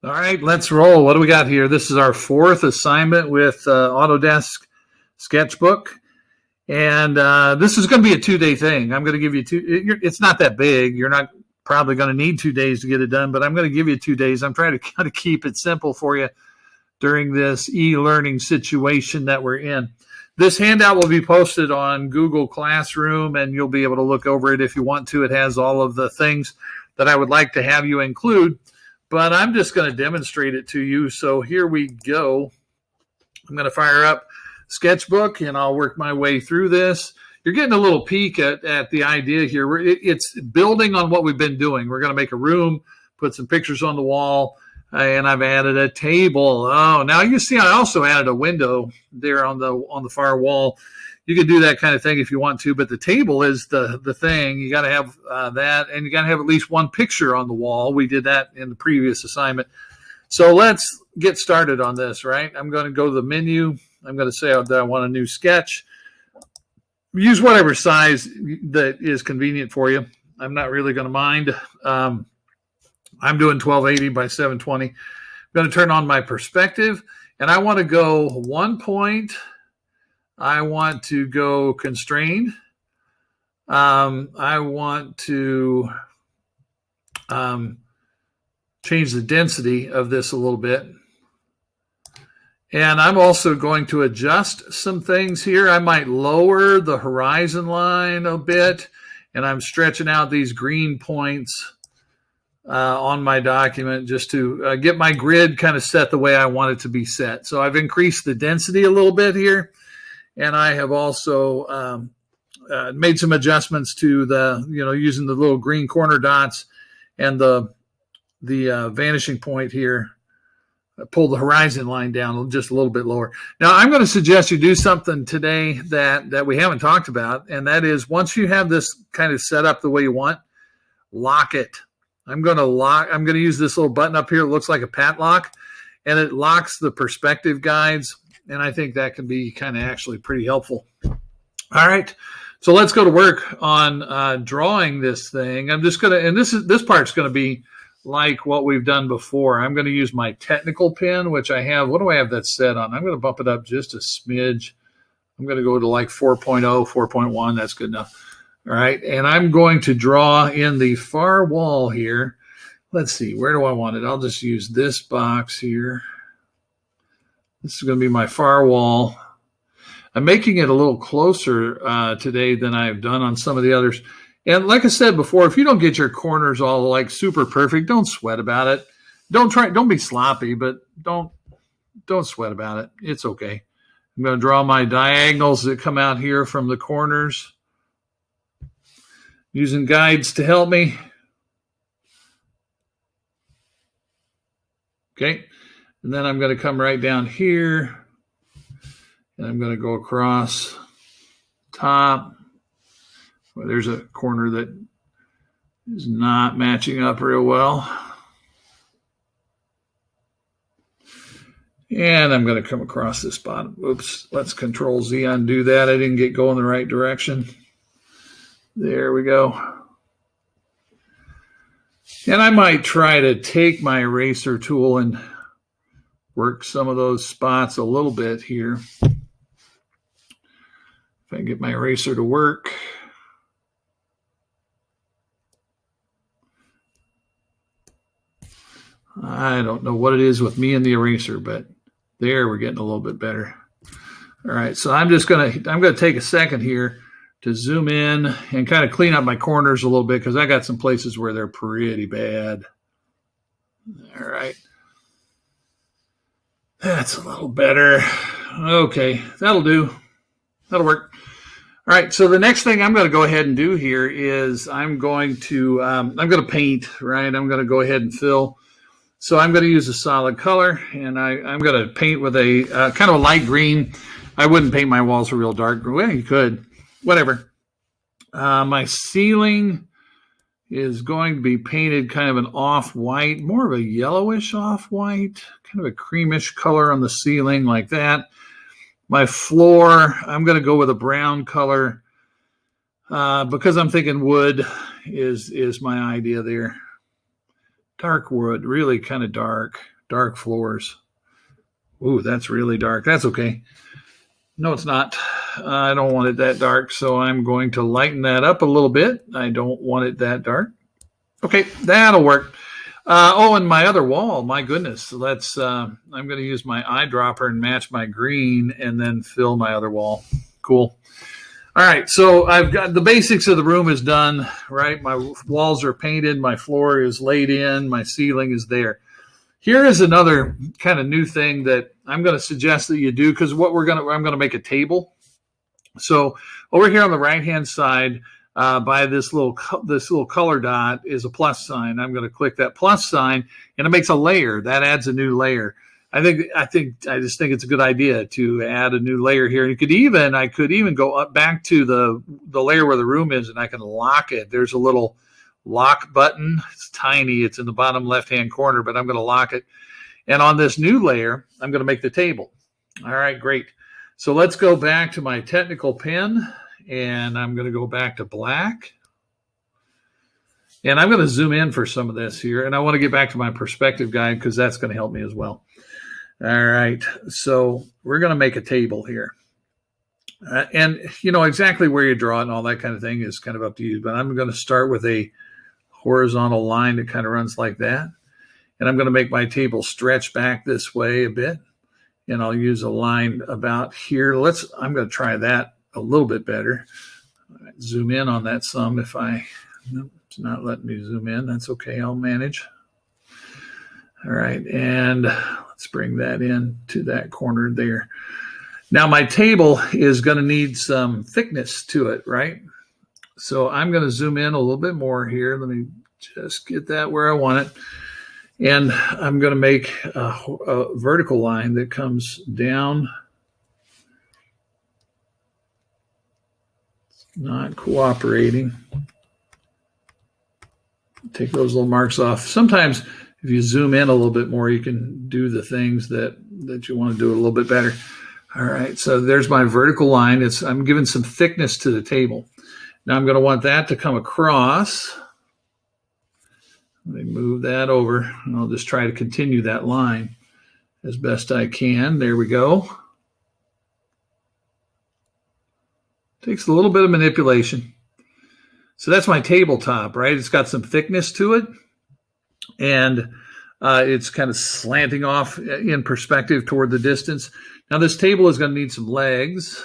All right, let's roll. What do we got here? This is our fourth assignment with Autodesk SketchBook. And this is going to be a 2-day thing. I'm going to give you it's not that big. You're not probably going to need 2 days to get it done, but I'm going to give you 2 days. I'm trying to kind of keep it simple for you during this e-learning situation that we're in. This handout will be posted on Google Classroom, and you'll be able to look over it if you want to. It has all of the things that I would like to have you include, but I'm just going to demonstrate it to you. So here we go. I'm going to fire up SketchBook, and I'll work my way through this. You're getting a little peek at the idea here. It's building on what we've been doing. We're going to make a room, put some pictures on the wall, and I've added a table. Oh, now you see I also added a window there on the far wall. You can do that kind of thing if you want to, but the table is the thing. You got to have that, and you got to have at least one picture on the wall. We did that in the previous assignment. So let's get started on this, right? I'm going to go to the menu. I'm going to say that I want a new sketch. Use whatever size that is convenient for you. I'm not really going to mind. I'm doing 1280 by 720. I'm going to turn on my perspective, and I want to go 1 point. I want to go constrained. I want to change the density of this a little bit. And I'm also going to adjust some things here. I might lower the horizon line a bit, and I'm stretching out these green points on my document just to get my grid kind of set the way I want it to be set. So I've increased the density a little bit here, and I have also made some adjustments to using the little green corner dots and the vanishing point here. Pull the horizon line down just a little bit lower. Now, I'm going to suggest you do something today that we haven't talked about, and that is once you have this kind of set up the way you want, lock it. I'm going to use this little button up here. It looks like a padlock, and it locks the perspective guides, and I think that can be kind of actually pretty helpful. All right, so let's go to work on drawing this thing. I'm just going to, and this part's going to be like what we've done before. I'm going to use my technical pen, which I have. What do I have that set on? I'm going to bump it up just a smidge. I'm going to go to like 4.0, 4.1. That's good enough. All right. And I'm going to draw in the far wall here. Let's see. Where do I want it? I'll just use this box here. This is going to be my far wall. I'm making it a little closer today than I've done on some of the others. And like I said before, if you don't get your corners all like super perfect, don't sweat about it. Don't be sloppy, but don't sweat about it. It's okay. I'm going to draw my diagonals that come out here from the corners, using guides to help me. Okay. And then I'm going to come right down here, and I'm going to go across top. Well, there's a corner that is not matching up real well. And I'm going to come across this bottom. Oops, let's Control Z undo that. I didn't get going the right direction. There we go. And I might try to take my eraser tool and work some of those spots a little bit here. If I can get my eraser to work. I don't know what it is with me and the eraser, but there we're getting a little bit better. All right, so I'm going to take a second here to zoom in and kind of clean up my corners a little bit because I got some places where they're pretty bad. All right. That's a little better. Okay, that'll do. That'll work. All right, so the next thing I'm going to go ahead and do here is I'm going to paint, right? I'm going to go ahead and fill. So I'm going to use a solid color, and I'm going to paint with a kind of a light green. I wouldn't paint my walls a real dark green. Well, you could, whatever. My ceiling is going to be painted kind of an off-white, more of a yellowish off-white, kind of a creamish color on the ceiling like that. My floor, I'm going to go with a brown color because I'm thinking wood is my idea there. Dark wood, really kind of dark floors. Ooh, that's really dark. That's okay. No, it's not. I don't want it that dark, so I'm going to lighten that up a little bit. I don't want it that dark. Okay, that'll work. Oh, and my other wall, my goodness. I'm going to use my eyedropper and match my green and then fill my other wall. Cool. All right, so I've got the basics of the room is done, right? My walls are painted, my floor is laid in, my ceiling is there. Here is another kind of new thing that I'm going to suggest that you do, because I'm going to make a table. So over here on the right-hand side, by this little color dot is a plus sign. I'm going to click that plus sign, and it makes a layer. That adds a new layer. I just think it's a good idea to add a new layer here. And I could even go up back to the layer where the room is, and I can lock it. There's a little lock button. It's tiny. It's in the bottom left-hand corner, but I'm going to lock it. And on this new layer, I'm going to make the table. All right, great. So let's go back to my technical pen, and I'm going to go back to black. And I'm going to zoom in for some of this here. And I want to get back to my perspective guide because that's going to help me as well. All right, so we're going to make a table here. And, exactly where you draw it and all that kind of thing is kind of up to you. But I'm going to start with a horizontal line that kind of runs like that. And I'm going to make my table stretch back this way a bit. And I'll use a line about here. I'm going to try that a little bit better. Zoom in on that some nope, it's not letting me zoom in. That's okay, I'll manage. All right, and let's bring that in to that corner there. Now my table is going to need some thickness to it, right? So I'm going to zoom in a little bit more here. Let me just get that where I want it. And I'm going to make a vertical line that comes down. It's not cooperating. Take those little marks off. Sometimes if you zoom in a little bit more, you can do the things that you want to do a little bit better. All right, so there's my vertical line. I'm giving some thickness to the table. Now I'm going to want that to come across. Let me move that over, and I'll just try to continue that line as best I can. There we go. Takes a little bit of manipulation. So that's my tabletop, right? It's got some thickness to it, and it's kind of slanting off in perspective toward the distance. Now this table is going to need some legs.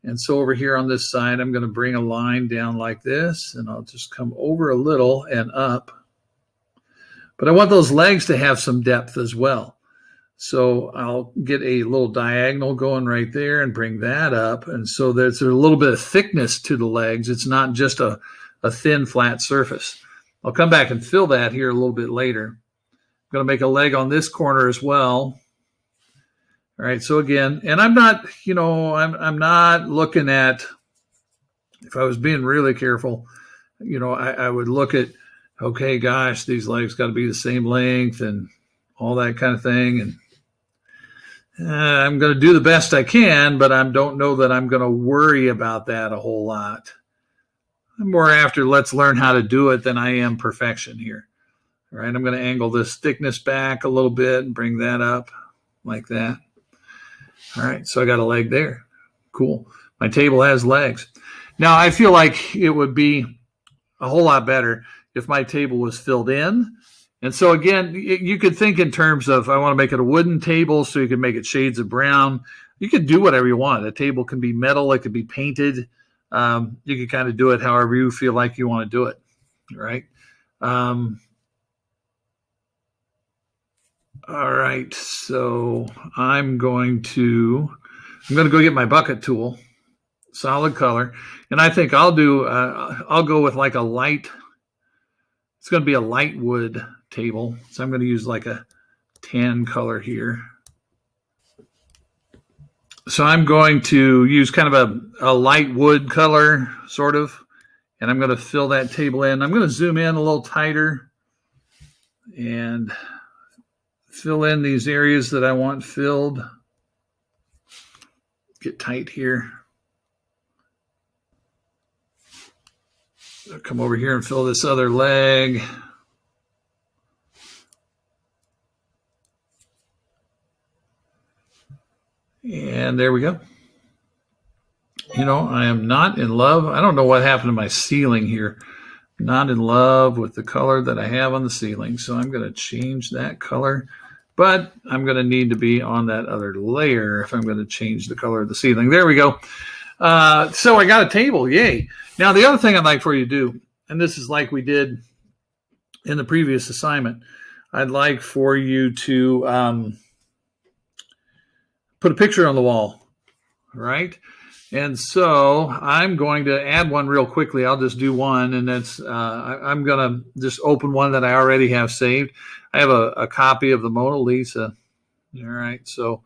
And so over here on this side, I'm going to bring a line down like this, and I'll just come over a little and up. But I want those legs to have some depth as well. So I'll get a little diagonal going right there and bring that up. And so there's a little bit of thickness to the legs. It's not just a thin, flat surface. I'll come back and fill that here a little bit later. I'm going to make a leg on this corner as well. All right, so again, and I'm not, I'm not looking at, if I was being really careful, I would look at, okay, gosh, these legs got to be the same length and all that kind of thing. And I'm going to do the best I can, but I don't know that I'm going to worry about that a whole lot. I'm more after let's learn how to do it than I am perfection here. All right, I'm going to angle this thickness back a little bit and bring that up like that. All right, so I got a leg there. Cool. My table has legs. Now, I feel like it would be a whole lot better if my table was filled in. And so, again, you could think in terms of, I want to make it a wooden table, so you can make it shades of brown. You could do whatever you want. A table can be metal. It could be painted. You can kind of do it however you feel like you want to do it, right? All right, so I'm going to go get my bucket tool, solid color, and I think I'll go with like a light. It's going to be a light wood table, so I'm going to use like a tan color here. So I'm going to use kind of a light wood color, sort of, and I'm going to fill that table in. I'm going to zoom in a little tighter and fill in these areas that I want filled. Get tight here. I'll come over here and fill this other leg. And there we go. You know, I am not in love. I don't know what happened to my ceiling here. Not in love with the color that I have on the ceiling. So I'm going to change that color. But I'm going to need to be on that other layer if I'm going to change the color of the ceiling. There we go. So I got a table. Yay. Now, the other thing I'd like for you to do, and this is like we did in the previous assignment, I'd like for you to put a picture on the wall, right? And so I'm going to add one real quickly. I'll just do one, and that's I'm going to just open one that I already have saved. I have a copy of the Mona Lisa. All right, so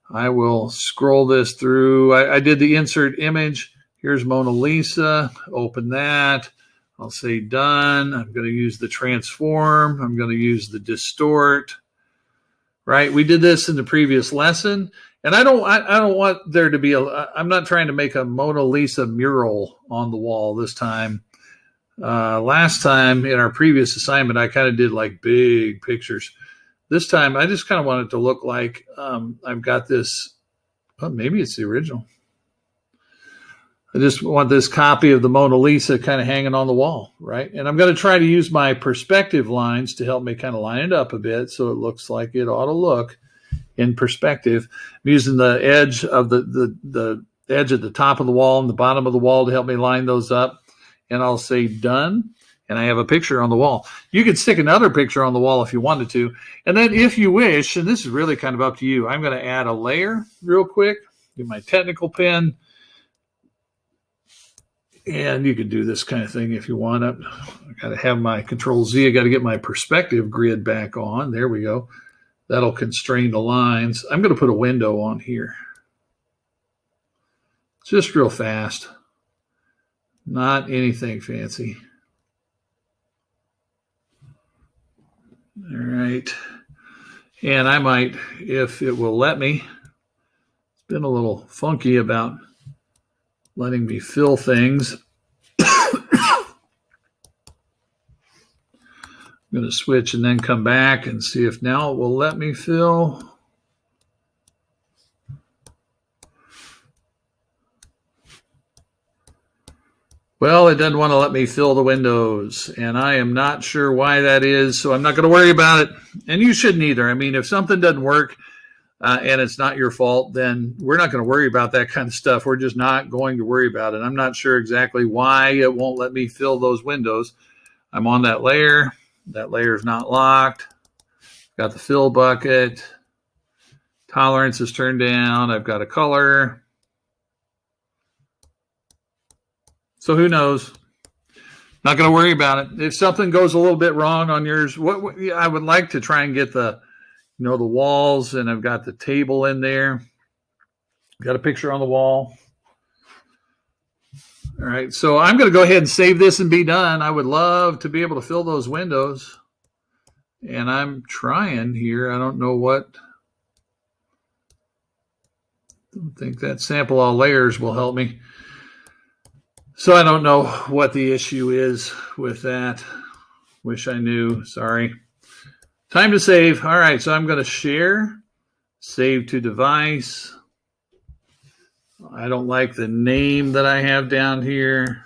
I will scroll this through. I did the insert image. Here's Mona Lisa. Open that. I'll say done. I'm going to use the transform. I'm going to use the distort. Right? We did this in the previous lesson. And I don't want there to be I'm not trying to make a Mona Lisa mural on the wall this time. Last time in our previous assignment, I kind of did like big pictures. This time, I just kind of want it to look like I've got this. Oh, maybe it's the original. I just want this copy of the Mona Lisa kind of hanging on the wall, right? And I'm going to try to use my perspective lines to help me kind of line it up a bit so it looks like it ought to look in perspective. I'm using the edge of the edge at the top of the wall and the bottom of the wall to help me line those up. And I'll say done. And I have a picture on the wall. You could stick another picture on the wall if you wanted to. And then if you wish, and this is really kind of up to you, I'm going to add a layer real quick. Do my technical pen. And you could do this kind of thing if you want. I got to have my Control Z. I got to get my perspective grid back on. There we go. That'll constrain the lines. I'm going to put a window on here. Just real fast. Not anything fancy. All right. And I might, if it will let me, it's been a little funky about letting me fill things. I'm going to switch and then come back and see if now it will let me fill. Well, it doesn't want to let me fill the windows, and I am not sure why that is, so I'm not going to worry about it. And you shouldn't either. I mean, if something doesn't work and it's not your fault, then we're not going to worry about that kind of stuff. We're just not going to worry about it. I'm not sure exactly why it won't let me fill those windows. I'm on that layer. That layer is not locked. Got the fill bucket. Tolerance is turned down. I've got a color. So who knows? Not going to worry about it. If something goes a little bit wrong on yours, what I would like to try and get the walls, and I've got the table in there. Got a picture on the wall. All right, so I'm going to go ahead and save this and be done. I would love to be able to fill those windows. And I'm trying here. I don't know what. Don't think that sample all layers will help me. So I don't know what the issue is with that. Wish I knew. Sorry. Time to save. All right, so I'm going to share. Save to device. I don't like the name that I have down here.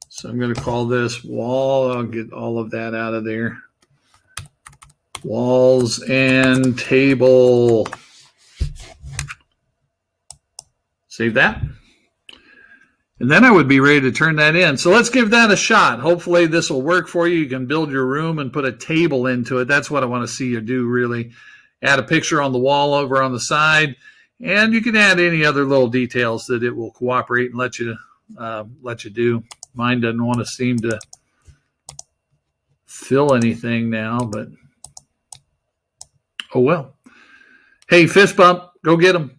So I'm going to call this wall. I'll get all of that out of there. Walls and table. Save that. And then I would be ready to turn that in. So let's give that a shot. Hopefully this will work for you. You can build your room and put a table into it. That's what I want to see you do, really. Add a picture on the wall over on the side. And you can add any other little details that it will cooperate and let you do. Mine doesn't want to seem to fill anything now, but oh well. Hey, fist bump. Go get them.